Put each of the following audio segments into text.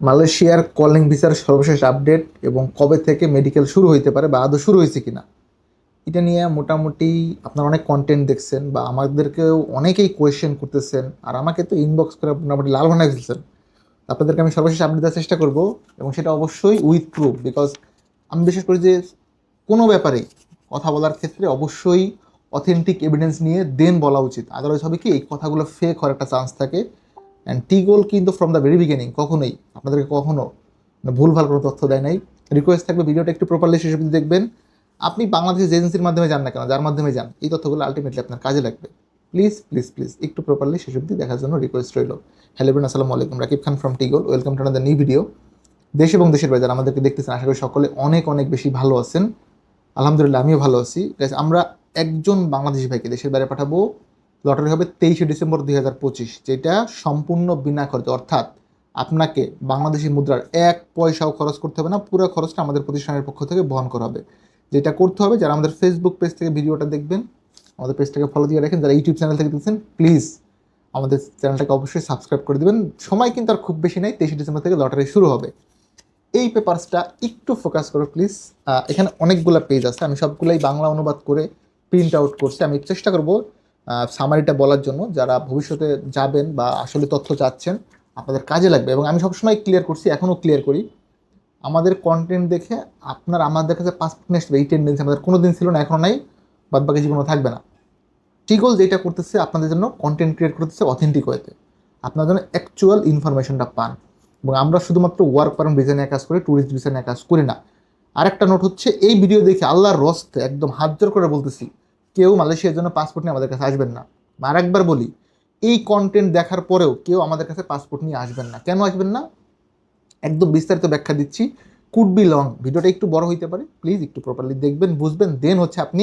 মালয়েশিয়ার কলিং ভিসার সর্বশেষ আপডেট এবং কবে থেকে মেডিকেল শুরু হইতে পারে বা আদৌ শুরু হয়েছে কিনা, এটা নিয়ে মোটামুটি আপনারা অনেক কন্টেন্ট দেখছেন বা আমাদেরকেও অনেকেই কোয়েশ্চেন করতেছেন, আর আমাকে তো ইনবক্স করে মোটামুটি লাল বানায় ফেলছেন। আপনাদেরকে আমি সর্বশেষ আপডেট দেওয়ার চেষ্টা করব, এবং সেটা অবশ্যই উইথ প্রুফ। বিকজ আমি বিশেষ করি যে কোনো ব্যাপারেই কথা বলার ক্ষেত্রে অবশ্যই অথেন্টিক এভিডেন্স নিয়ে দেন বলা উচিত। আদারওয়াইজ হবে কি, এই কথাগুলো ফেক হওয়ার একটা চান্স থাকে। অ্যান্ড টিগোল কিন্তু ফ্রম দ্য ভেরি বিগিনিং কখনোই আপনাদেরকে কখনো ভুলভাল কোনো তথ্য দেয় নাই। রিকোয়েস্ট থাকবে ভিডিওটা একটু প্রপারলি শেষ অবধি দেখবেন। আপনি বাংলাদেশের যে এজেন্সির মাধ্যমে যান না কেন, যার মাধ্যমে যান, এই তথ্যগুলো আলটিমেটলি আপনার কাজে লাগবে। প্লিজ প্লিজ প্লিজ একটু প্রপারলি শেষ অবধি দেখার জন্য রিকোয়েস্ট রইল। হ্যালো এভরিওয়ান, আসসালামু আলাইকুম। রাকিব খান ফ্রম টিগোল। Welcome to another new video. দেশ এবং দেশের বাইরে যারা আমাদেরকে দেখতেছেন, আশা করি সকলে অনেক অনেক বেশি ভালো আছেন। আলহামদুলিল্লাহ, আমিও ভালো আছি। Guys, আমরা একজন বাংলাদেশি ভাইকে দেশের বাইরে পাঠাবো। লটারি হবে 23শে ডিসেম্বর 2025, যেটা সম্পূর্ণ বিনা খরচে। অর্থাৎ আপনাকে বাংলাদেশি মুদ্রার 1 পয়সাও খরচ করতে হবে না, পুরো খরচটা আমাদের প্রতিষ্ঠানের পক্ষ থেকে বহন করা হবে। যেটা করতে হবে, যারা আমাদের ফেসবুক পেজ থেকে ভিডিওটা দেখবেন, আমাদের পেজটাকে ফলো দিয়ে রাখেন। যারা ইউটিউব চ্যানেল থেকে দেখছেন, প্লিজ আমাদের চ্যানেলটাকে অবশ্যই সাবস্ক্রাইব করে দেবেন। সময় কিন্তু আর খুব বেশি নেই, 23শে ডিসেম্বর থেকে লটারি শুরু হবে। এই পেপারসটা একটু ফোকাস করো প্লিজ। এখানে অনেকগুলো পেজ আছে, আমি সবগুলাই বাংলা অনুবাদ করে প্রিন্ট আউট করছি। আমি চেষ্টা করব সামারিটা বলার জন্য, যারা ভবিষ্যতে যাবেন বা আসলে তথ্য চাচ্ছেন, আপনাদের কাজে লাগবে। এবং আমি সবসময় ক্লিয়ার করছি, এখনও ক্লিয়ার করি, আমাদের কন্টেন্ট দেখে আপনার আমাদের কাছে পাসপোর্ট নিয়ে আসবে এই টেন্ডেন্সি আমাদের কোনো দিন ছিল না, এখনও নাই, বাদ বাকি জীবনও থাকবে না। টিগোল যেটা করতেছে, আপনাদের জন্য কন্টেন্ট ক্রিয়েট করতেছে অথেন্টিক ওয়েতে, আপনার জন্য অ্যাকচুয়াল ইনফরমেশনটা পান। এবং আমরা শুধুমাত্র ওয়ার্ক পারমিট ভিসা নিয়ে কাজ করি, ট্যুরিস্ট ভিসা নিয়ে কাজ করি না। আরেকটা নোট হচ্ছে, এই ভিডিও দেখে আল্লাহর রস্তে একদম হাত জোর করে বলতেছি, কেউ মালয়েশিয়ার জন্য পাসপোর্ট নিয়ে আমাদের কাছে আসবেন না। আরেকবার বলি, এই কন্টেন্ট দেখার পরেও কেউ আমাদের কাছে পাসপোর্ট নিয়ে আসবেন না। কেন আসবেন না, একদম বিস্তারিত ব্যাখ্যা দিচ্ছি। কুড বি লং, ভিডিওটা একটু বড় হইতে পারে, প্লিজ একটু প্রপারলি দেখবেন, বুঝবেন, দেন হচ্ছে আপনি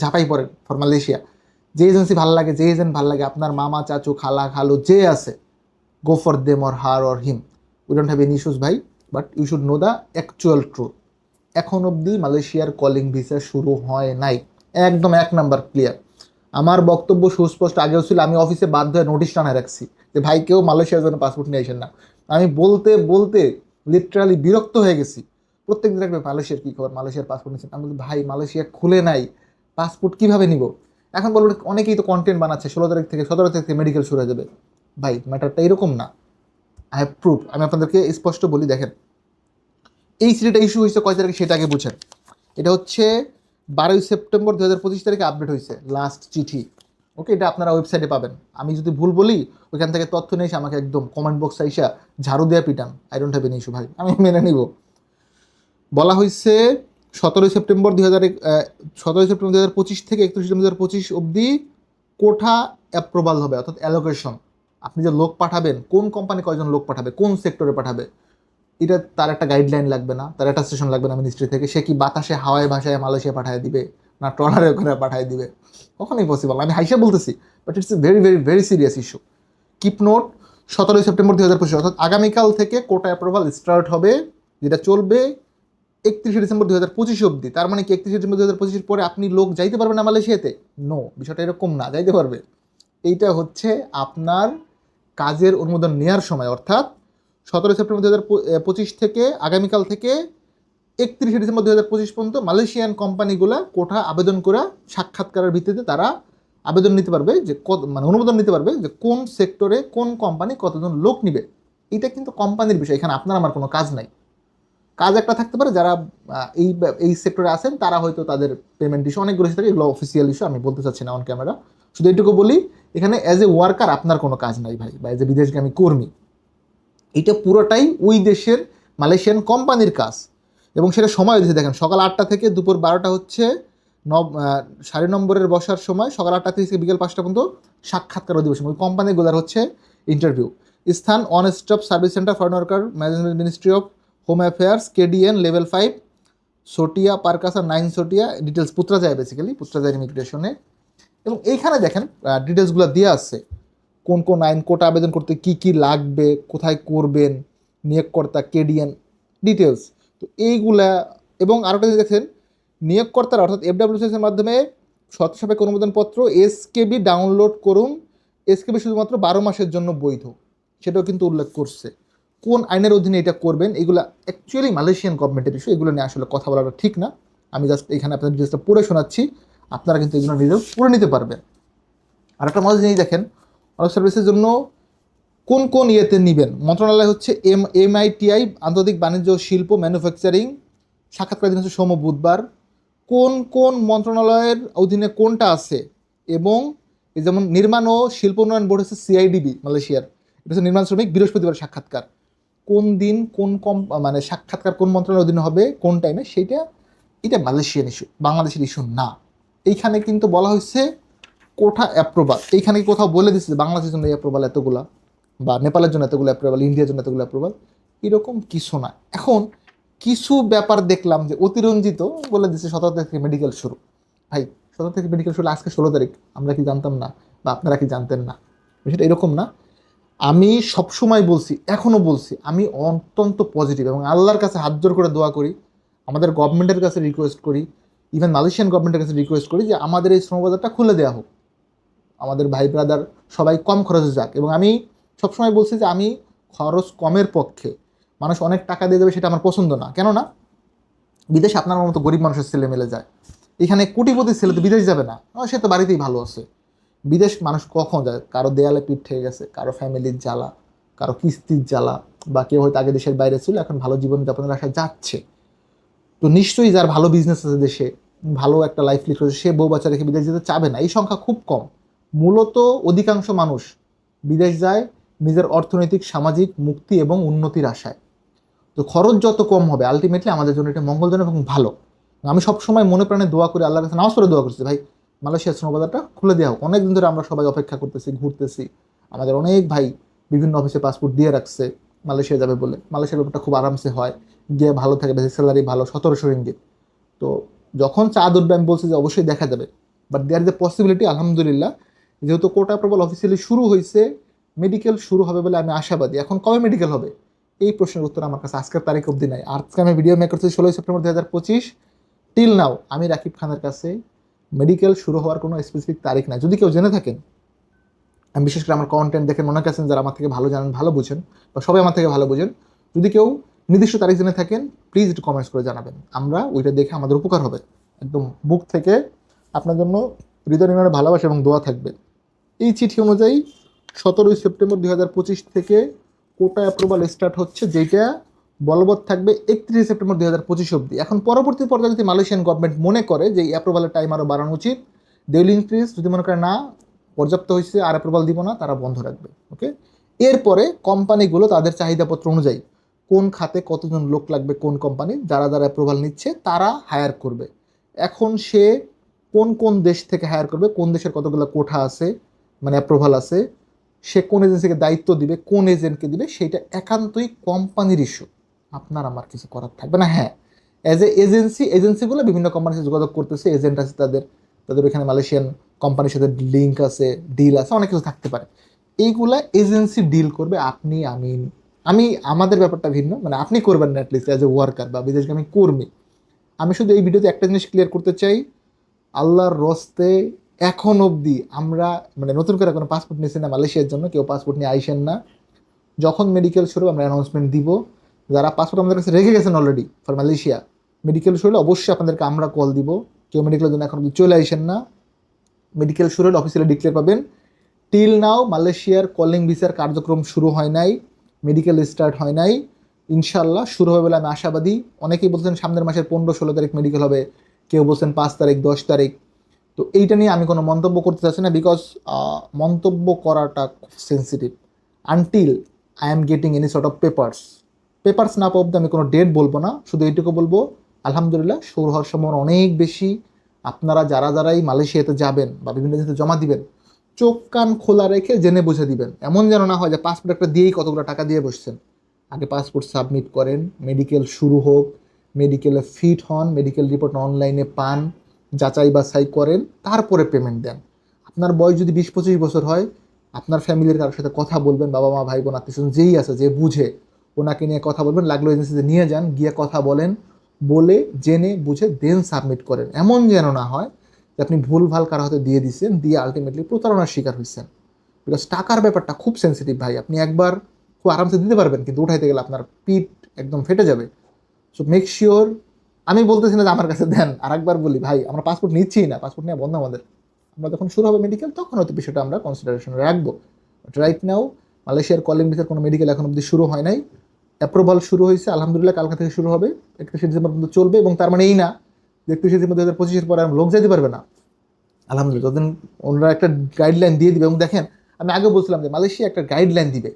ঝাঁপাই পড়েন ফর মালয়েশিয়া। যে এজেন্সি ভালো লাগে, যে এজেন্ট ভালো লাগে, আপনার মামা চাচু খালা খালু যে আছে, go for them or her or him. We don't have any issues ভাই, but you should know the actual truth. এখন অবধি মালয়েশিয়ার কলিং ভিসা শুরু হয় নাই, একদম 1 নাম্বার ক্লিয়ার। আমার বক্তব্য সুস্পষ্ট আগেও ছিল, আমি অফিসে বাধ্য হয়ে নোটিশ টানায় রাখছি যে ভাই কেউ মালয়েশিয়ার জন্য পাসপোর্ট নিয়ে আসেন না। আমি বলতে বলতে লিটারালি বিরক্ত হয়ে গেছি। প্রত্যেক দিন রাখবে মালয়েশিয়ার কী খবর, মালয়েশিয়ার পাসপোর্ট নিচ্ছেন। আমি বলি ভাই মালয়েশিয়া খুলে নাই, পাসপোর্ট কীভাবে নিব? এখন বলবো অনেকেই তো কন্টেন্ট বানাচ্ছে, 16 তারিখ থেকে 17 তারিখ থেকে মেডিকেল শুরু হয়ে যাবে। ভাই ম্যাটারটা এরকম না, আই হ্যাভ প্রুফ। আমি আপনাদেরকে স্পষ্ট বলি, দেখেন এই সিডিটা ইস্যু হয়েছে কয় তারিখে সেটা আগে বুঝেন। এটা হচ্ছে 12 সেপ্টেম্বর 2025 তারিখে আপডেট হয়েছে লাস্ট চিঠি। ওকে, এটা আপনারা ওয়েবসাইটে পাবেন। আমি যদি ভুল বলি, ওইখান থেকে তথ্য নিয়ে এসে আমাকে একদম কমেন্ট বক্সে আইসা ঝাড়ু দেওয়া পিটান, I don't have any issue ভাই, আমি মেনে নিব। বলা হয়েছে 17 সেপ্টেম্বর 2025 থেকে 31 ডিসেম্বর 2025 অবধি কোঠা অ্যাপ্রুভাল হবে, অর্থাৎ অ্যালোকেশন। আপনি যে লোক পাঠাবেন, কোন কোম্পানি কয়জন লোক পাঠাবে, কোন সেক্টরে পাঠাবে, এটা তার একটা গাইডলাইন লাগবে না, তার একটা সেশন লাগবে না মিনিস্ট্রি থেকে। সে কি বাতাসে হাওয়ায় ভাষায় মালয়েশিয়া পাঠিয়ে দিবে, না ট্রলারে করে পাঠিয়ে দিবে? কখনোই পসিবল। আমি হাইসা বলতেছি, but it's a very very very serious issue. Keep note, 17 September 2025 অর্থাৎ আগামীকাল থেকে কোটা অ্যাপ্রুভাল স্টার্ট হবে, যেটা চলবে 31 ডিসেম্বর 2025 অবধি। তার মানে কি 31 ডিসেম্বর 2025 পরে আপনি লোক যাইতে পারবেন না মালয়েশিয়াতে? নো, বিষয়টা এরকম না, যাইতে পারবে। এইটা হচ্ছে আপনার কাজের অনুমোদন নেওয়ার সময়, অর্থাৎ 17 সেপ্টেম্বর 2025 থেকে আগামীকাল থেকে 31 ডিসেম্বর 2025 পর্যন্ত মালয়েশিয়ান কোম্পানিগুলা কোঠা আবেদন করে সাক্ষাৎকারের ভিত্তিতে তারা আবেদন নিতে পারবে, যে মানে অনুমোদন নিতে পারবে যে কোন সেক্টরে কোন কোম্পানি কতজন লোক নিবে। এটা কিন্তু কোম্পানির বিষয়, এখানে আপনার আমার কোনো কাজ নাই। কাজ একটা থাকতে পারে, যারা এই এই সেক্টরে আছেন তারা হয়তো তাদের পেমেন্ট ইস্যু অনেকগুলো ইস্যু থাকে, এগুলো অফিসিয়াল ইস্যু, আমি বলতে চাচ্ছি না অন ক্যামেরা। শুধু এইটুকু বলি, এখানে অ্যাজ এ ওয়ার্কার আপনার কোনো কাজ নাই ভাই, বা অ্যাজ এ বিদেশগামী কর্মী। এটা পুরোটাই ওই দেশের মালয়েশিয়ান কোম্পানির কাজ। এবং সেটা সময় দিয়েছে, দেখেন সকাল 8টা থেকে দুপুর 12টা হচ্ছে 9.5 নম্বরের বসার সময়, সকাল 8টা থেকে বিকেল 5টা পর্যন্ত সাক্ষাৎকার অধিবেশন, ওই কোম্পানিগুলোর হচ্ছে ইন্টারভিউ। স্থান one stop service centre foreign worker management, ministry of home affairs, KDN level 5, Setia Perkasa 9 Setia. Details Putrajaya, basically Putrajaya ইমিগ্রেশনে। এবং এইখানে দেখেন ডিটেলসগুলো দেওয়া আছে, কোন কোন আইন, কোটা আবেদন করতে কি কি লাগবে, কোথায় করবেন, নিয়োগকর্তা, কেডিএন, ডিটেলস। তো এইগুলা, এবং আরেকটা জিনিস দেখেন, নিয়োগকর্তার অর্থাৎ এফডব্লিউএস এর মাধ্যমে শর্ত সাপেক্ষ অনুমোদনপত্র এসকেবি ডাউনলোড করুন। এসকেবি শুধুমাত্র 12 মাসের জন্য বৈধ, সেটাও কিন্তু উল্লেখ করছে। কোন আইনের অধীনে এটা করবেন, এগুলো অ্যাকচুয়ালি মালয়েশিয়ান গভর্নমেন্টের ইস্যু, এগুলো নিয়ে আসলে কথা বলাটা ঠিক না। আমি জাস্ট এখানে আপনাদের ডিটেলসটা পড়ে শোনাচ্ছি, আপনারা কিন্তু এগুলো নিজেও পড়ে নিতে পারবেন। আর একটা মজার জিনিস দেখেন, অনেক সার্ভিসের জন্য কোন কোন ইয়েতে নেবেন। মন্ত্রণালয় হচ্ছে এমআইটিআই, আন্তর্জাতিক বাণিজ্য ও শিল্প, ম্যানুফ্যাকচারিং। সাক্ষাৎকার দিন হচ্ছে সোম ও বুধবার। কোন কোন মন্ত্রণালয়ের অধীনে কোনটা আছে, এবং এই যেমন নির্মাণ ও শিল্প উন্নয়ন বোর্ড হচ্ছে সিআইডিবি মালয়েশিয়ার, এটা হচ্ছে নির্মাণ শ্রমিক, বৃহস্পতিবার সাক্ষাৎকার। কোন দিন কোন মানে সাক্ষাৎকার কোন মন্ত্রণালয়ের অধীনে হবে কোন টাইমে, সেইটা এটা মালয়েশিয়ান ইস্যু, বাংলাদেশের ইস্যু না। এইখানে কিন্তু বলা হয়েছে কোঠা অ্যাপ্রুভাল, এইখানে কোথাও বলে দিচ্ছে বাংলাদেশের জন্য এই অ্যাপ্রুভাল এতগুলা, বা নেপালের জন্য এতগুলো অ্যাপ্রুভাল, ইন্ডিয়ার জন্য এতগুলো অ্যাপ্রুভাল, এরকম কিছু না। এখন কিছু ব্যাপার দেখলাম যে অতিরঞ্জিত বলে দিচ্ছে 17 তারিখ থেকে মেডিকেল শুরু। ভাই 17 থেকে মেডিকেল শুরু, আজকে 16 তারিখ, আমরা কি জানতাম না বা আপনারা কি জানতেন না? বিষয়টা এরকম না। আমি সবসময় বলছি, এখনও বলছি, আমি অত্যন্ত পজিটিভ এবং আল্লাহর কাছে হাত জোর করে দোয়া করি, আমাদের গভর্নমেন্টের কাছে রিকোয়েস্ট করি, ইভেন মালয়েশিয়ান গভর্নমেন্টের কাছে রিকোয়েস্ট করি যে আমাদের এই শ্রমবাজারটা খুলে দেওয়া হোক, আমাদের ভাই ব্রাদার সবাই কম খরচে যাক। এবং আমি সবসময় বলছি যে আমি খরচ কমের পক্ষে, মানুষ অনেক টাকা দিয়ে দেবে সেটা আমার পছন্দ না। কেননা বিদেশে আপনার মতো গরিব মানুষের ছেলে মেলে যায়, এখানে কোটিপতির ছেলে তো বিদেশ যাবে না, সে তো বাড়িতেই ভালো আছে। বিদেশ মানুষ কখন যায়? কারো দেয়ালে পিঠ থেকে গেছে, কারো ফ্যামিলির জ্বালা, কারো কিস্তির জ্বালা, বা কেউ হয়তো আগে দেশের বাইরে ছিল, এখন ভালো জীবনযাপনের আশায় যাচ্ছে। তো নিশ্চয়ই যার ভালো বিজনেস আছে দেশে, ভালো একটা লাইফ লিড করেছে, সে বউ বাচ্চা রেখে বিদেশ যেতে চাবে না, এই সংখ্যা খুব কম। মূলত অধিকাংশ মানুষ বিদেশ যায় নিজের অর্থনৈতিক সামাজিক মুক্তি এবং উন্নতির আশায়। তো খরচ যত কম হবে আলটিমেটলি আমাদের জন্য এটা মঙ্গলজনক এবং ভালো। আমি সবসময় মনে প্রাণে দোয়া করি, আল্লাহর কাছে নামাজ পড়ে দোয়া করছি, ভাই মালয়েশিয়ার শ্রমবাজারটা খুলে দেওয়া হোক। অনেকদিন ধরে আমরা সবাই অপেক্ষা করতেছি, ঘুরতেছি, আমাদের অনেক ভাই বিভিন্ন অফিসে পাসপোর্ট দিয়ে রাখছে মালয়েশিয়া যাবে বলে। মালয়েশিয়ার ব্যাপারটা খুব আরামসে হয়, গিয়ে ভালো থাকে, বেশি স্যালারি ভালো, 1700 রিঙ্গিত। তো যখন চাঁদ উঠবে আমি বলছি যে অবশ্যই দেখা যাবে, but there is a possibility. আলহামদুলিল্লাহ, যেহেতু কোটা প্রবল অফিসিয়ালি শুরু হয়েছে, মেডিকেল শুরু হবে বলে আমি আশাবাদী। এখন কবে মেডিকেল হবে এই প্রশ্নের উত্তর আমার কাছে আজকের তারিখ অবধি নাই। আজকে আমি ভিডিও মেক করছি 16 সেপ্টেম্বর 2025, টিল নাও আমি রাকিব খানের কাছে মেডিকেল শুরু হওয়ার কোনো স্পেসিফিক তারিখ নাই। যদি কেউ জেনে থাকেন, আমি বিশেষ করে আমার কন্টেন্ট দেখেন মনে আছেন যারা আমার থেকে ভালো জানেন, ভালো বুঝেন, বা সবাই আমার থেকে ভালো বুঝেন, যদি কেউ নির্দিষ্ট তারিখ জেনে থাকেন প্লিজ একটু কমেন্টস করে জানাবেন, আমরা ওইটা দেখে আমাদের উপকার হবে। একদম বুক থেকে আপনার জন্য হৃদয় নির্মাণের ভালোবাসা এবং দোয়া থাকবে। এই চিঠি অনুযায়ী 17 সেপ্টেম্বর 2025 থেকে কোটা অ্যাপ্রুভাল স্টার্ট হচ্ছে, যেটা বলবৎ থাকবে 31 সেপ্টেম্বর 2025 অবধি। এখন পরবর্তী পর্যায়ে যদি মালয়েশিয়ান গভর্নমেন্ট মনে করে যে এই অ্যাপ্রুভালের টাইম আরও বাড়ানো উচিত, দে উইল ইনক্রিজ। যদি মনে করে না পর্যাপ্ত হয়েছে আর অ্যাপ্রুভাল দিব না, তারা বন্ধ রাখবে। ওকে, এরপরে কোম্পানিগুলো তাদের চাহিদাপত্র অনুযায়ী কোন খাতে কতজন লোক লাগবে, কোন কোম্পানি যারা যারা অ্যাপ্রুভাল নিচ্ছে তারা হায়ার করবে। এখন সে কোন কোন দেশ থেকে হায়ার করবে, কোন দেশের কতগুলো কোঠা আছে মানে অ্যাপ্রুভাল আছে, সে কোন এজেন্সিকে দায়িত্ব দিবে, কোন এজেন্টকে দিবে, সেইটা একান্তই কোম্পানির ইস্যু, আপনার আমার কিছু করার থাকবে না। হ্যাঁ, অ্যাজ এ এজেন্সিগুলো বিভিন্ন কোম্পানির সাথে যোগাযোগ করতেছে, এজেন্ট আছে তাদের, তাদের এখানে মালয়েশিয়ান কোম্পানির সাথে লিঙ্ক আছে, ডিল আছে, অনেক কিছু থাকতে পারে। এইগুলা এজেন্সি ডিল করবে, আপনি আমি আমি আমাদের ব্যাপারটা ভিন্ন, মানে আপনি করবেন না অ্যাটলিস্ট অ্যাজ এ ওয়ার্কার বা বিদেশগামী কর্মী। আমি শুধু এই ভিডিওতে একটা জিনিস ক্লিয়ার করতে চাই, আল্লাহর রস্তে এখন অবধি আমরা মানে নতুন করে কোনো পাসপোর্ট নিয়েছি না মালয়েশিয়ার জন্য, কেউ পাসপোর্ট নিয়ে আইসেন না। যখন মেডিকেল শুরু আমরা অ্যানাউন্সমেন্ট দিব, যারা পাসপোর্ট আমাদের কাছে রেখে গেছেন অলরেডি ফর মালয়েশিয়া, মেডিকেল শুরু হলে অবশ্যই আপনাদেরকে আমরা কল দিব। কেউ মেডিকেলের জন্য এখন অবধি চলে আইসেন না, মেডিকেল শুরু হলে অফিসিয়ালি ডিক্লেয়ার পাবেন। টিল নাও মালয়েশিয়ার কলিং ভিসার কার্যক্রম শুরু হয় নাই, মেডিকেল স্টার্ট হয় নাই। ইনশাল্লাহ শুরু হবে বলে আমি আশাবাদী। অনেকেই বলছেন সামনের মাসের 15-16 তারিখ মেডিকেল হবে, কেউ বলছেন 5 তারিখ 10 তারিখ। তো এইটা নিয়ে আমি কোনো মন্তব্য করতে চাচ্ছি না, বিকজ মন্তব্য করাটা খুব sensitive. Until I am getting any sort of papers না পাওয়া অব্দি আমি কোনো ডেট বলবো না। শুধু এইটুকু বলবো আলহামদুলিল্লাহ শুরু হওয়ার সম্ভাবনা অনেক বেশি। আপনারা যারা যারাই মালয়েশিয়াতে যাবেন বা বিভিন্ন দেশে জমা দিবেন, চোখ কান খোলা রেখে জেনে বুঝে দিবেন। এমন যেন না হয় যে পাসপোর্ট একটা দিয়েই কতগুলো টাকা দিয়ে বসছেন। আগে পাসপোর্ট সাবমিট করেন, মেডিকেল শুরু হোক, মেডিকেলে ফিট হন, মেডিকেল রিপোর্ট অনলাইনে পান, যাচাই বাছাই করেন, তারপরে পেমেন্ট দেন। আপনার বয়স যদি 20-25 বছর হয়, আপনার ফ্যামিলির কারোর সাথে কথা বলবেন, বাবা মা ভাই বোন আত্মীয় যেই আছে যে বুঝে, ওনাকে নিয়ে কথা বলবেন। লাগলো এজেন্সিতে নিয়ে যান, গিয়ে কথা বলেন, বলে জেনে বুঝে দেন সাবমিট করেন। এমন যেন না হয় যে আপনি ভুলভাল কারো হাতে দিয়ে দিচ্ছেন, দিয়ে আলটিমেটলি প্রতারণার শিকার হয়েছেন। বিকজ টাকার ব্যাপারটা খুব সেন্সিটিভ ভাই। আপনি একবার খুব আরামসে দিতে পারবেন, কিন্তু উঠাইতে গেলে আপনার পিঠ একদম ফেটে যাবে। সো মেক শিওর, আমি বলতেছি না যে আমার কাছে দেন, আর একবার বলি ভাই আমরা পাসপোর্ট নিচ্ছিই না, পাসপোর্ট নেওয়া বন্ধ আমাদের। আমরা যখন শুরু হবে মেডিকেল তখন হয়তো বিষয়টা আমরা কনসিডারেশনে রাখবো। বাট রাইট নাও মালয়েশিয়ার কলিং ভিসার কোনো মেডিকেল এখন অবধি শুরু হয় নাই। অ্যাপ্রুভাল শুরু হয়েছে আলহামদুলিল্লাহ, কালকা থেকে শুরু হবে, 31শে ডিসেম্বর পর্যন্ত চলবে। এবং তার মানে এই না যে 31শে ডিসেম্বর 2025 পরে আর লোক যেতে পারবে না। আলহামদুলিল্লাহ যতদিন ওনারা একটা গাইডলাইন দিয়ে দিবে, এবং দেখেন আমি আগে বলছিলাম যে মালয়েশিয়া একটা গাইডলাইন দিবে,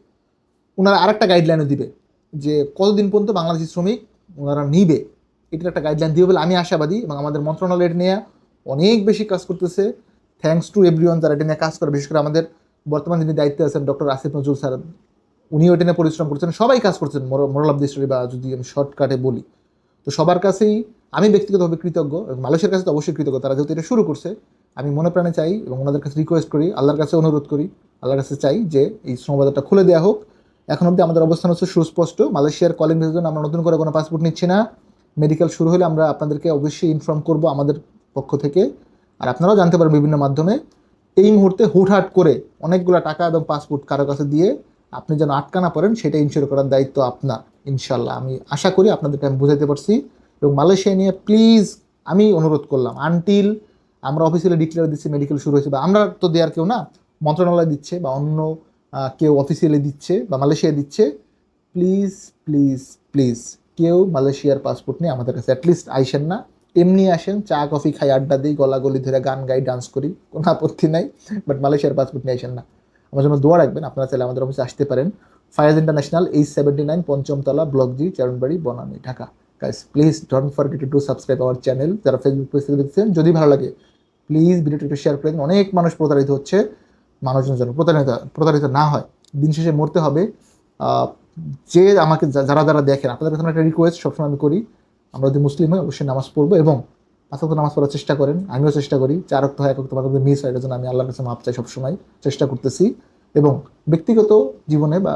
ওনারা আরেকটা গাইডলাইনও দিবে যে কতদিন পর্যন্ত বাংলাদেশি শ্রমিক ওনারা নিবে, এটার একটা গাইডলাইন দিবে বলে আমি আশাবাদী। এবং আমাদের মন্ত্রণালয় এটা নিয়ে অনেক বেশি কাজ করতেছে। থ্যাঙ্কস টু এভরিওয়ান যারা এটা নিয়ে কাজ করে, বিশেষ করে আমাদের বর্তমান যিনি দায়িত্বে আছেন ডক্টর আসিফ নজরুল স্যার, উনিও এটা নিয়ে পরিশ্রম করছেন, সবাই কাজ করছেন মোরাল অফ দি স্টোরি, বা যদি আমি শর্টকাটে বলি। তো সবার কাছেই আমি ব্যক্তিগতভাবে কৃতজ্ঞ, এবং মালয়েশিয়ার কাছে তো অবশ্যই কৃতজ্ঞ, তারা যেহেতু এটা শুরু করছে। আমি মনে প্রাণে চাই এবং ওনাদের কাছে রিকোয়েস্ট করি, আল্লাহর কাছে অনুরোধ করি, আল্লাহর কাছে চাই যে এই শ্রমবাজারটা খুলে দেওয়া হোক। এখন অবধি আমাদের অবস্থান হচ্ছে সুস্পষ্ট, মালয়েশিয়ার কলিং ভিসার জন্য আমরা নতুন করে কোনো পাসপোর্ট নিচ্ছি না। মেডিকেল শুরু হলে আমরা আপনাদেরকে অবশ্যই ইনফর্ম করব আমাদের পক্ষ থেকে, আর আপনারাও জানতে পারবেন বিভিন্ন মাধ্যমে। এই মুহূর্তে হুটহাট করে অনেকগুলো টাকা এবং পাসপোর্ট কারো কাছে দিয়ে আপনি যেন আটকা না পড়েন, সেটা ইনশিওর করার দায়িত্ব আপনার। ইনশাল্লাহ আমি আশা করি আপনাদেরকে আমি বুঝাতে পারছি। এবং মালয়েশিয়া নিয়ে প্লিজ আমি অনুরোধ করলাম, আনটিল আমরা অফিসিয়ালি ডিক্লেয়ার দিচ্ছি মেডিকেল শুরু হয়েছে, বা আমরা তো দেওয়ার কেউ না, মন্ত্রণালয় দিচ্ছে বা অন্য কেউ অফিসিয়ালি দিচ্ছে বা মালয়েশিয়া দিচ্ছে, প্লিজ প্লিজ প্লিজ কেউ মালয়েশিয়ার পাসপোর্ট নিয়ে আমাদের কাছে অ্যাটলিস্ট আইসেন না। এমনি আসেন, চা কফি খাই, আড্ডা দিই, গলাগলি ধরে গান গাই, ডান্স করি, কোনো আপত্তি নাই, বাট মালয়েশিয়ার পাসপোর্ট নিয়ে আসেন না। আমার জন্য দোয়া রাখবেন, আপনারা চাইলে আমাদের অফিসে আসতে পারেন। ফায়াজ ইন্টারন্যাশনাল, 879 পঞ্চমতলা, block G, Charanbari, Banani, Dhaka. Guys please don't forget to subscribe our channel. যারা ফেসবুক পেজ থেকে দেখছেন, যদি ভালো লাগে প্লিজ ভিডিওটি একটু শেয়ার করে দিন। অনেক মানুষ প্রতারিত হচ্ছে, মানুষজন যেন প্রতারিত না হয়। দিন শেষে মরতে হবে। যে আমাকে যারা যারা দেখেন, আপনাদের কাছে একটা রিকোয়েস্ট সবসময় আমি করি, আমরা যদি মুসলিম হই অবশ্যই নামাজ পড়বো, এবং 5 ওয়াক্ত নামাজ পড়ার চেষ্টা করেন, আমিও চেষ্টা করি। 4 ওয়াক্ত হয়, 1 ওয়াক্ত মাঝে মিস হয়, এটার জন্য আমি আল্লাহর কাছে মাপ চাই, সবসময় চেষ্টা করতেছি। এবং ব্যক্তিগত জীবনে বা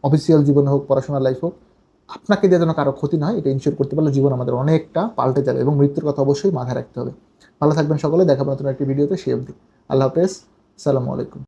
অফিসিয়াল জীবনে হোক, পড়াশোনার লাইফ হোক, আপনাকে দিয়ে যেন কারো ক্ষতি না হয়, এটা ইনশিওর করতে পারলে জীবন আমাদের অনেকটা পাল্টে যাবে। এবং মৃত্যুর কথা অবশ্যই মাথায় রাখতে হবে। ভালো থাকবেন সকলে, দেখাবো নতুন একটি ভিডিওতে। সে অবধি আল্লাহ হাফেজ, আসসালামু আলাইকুম।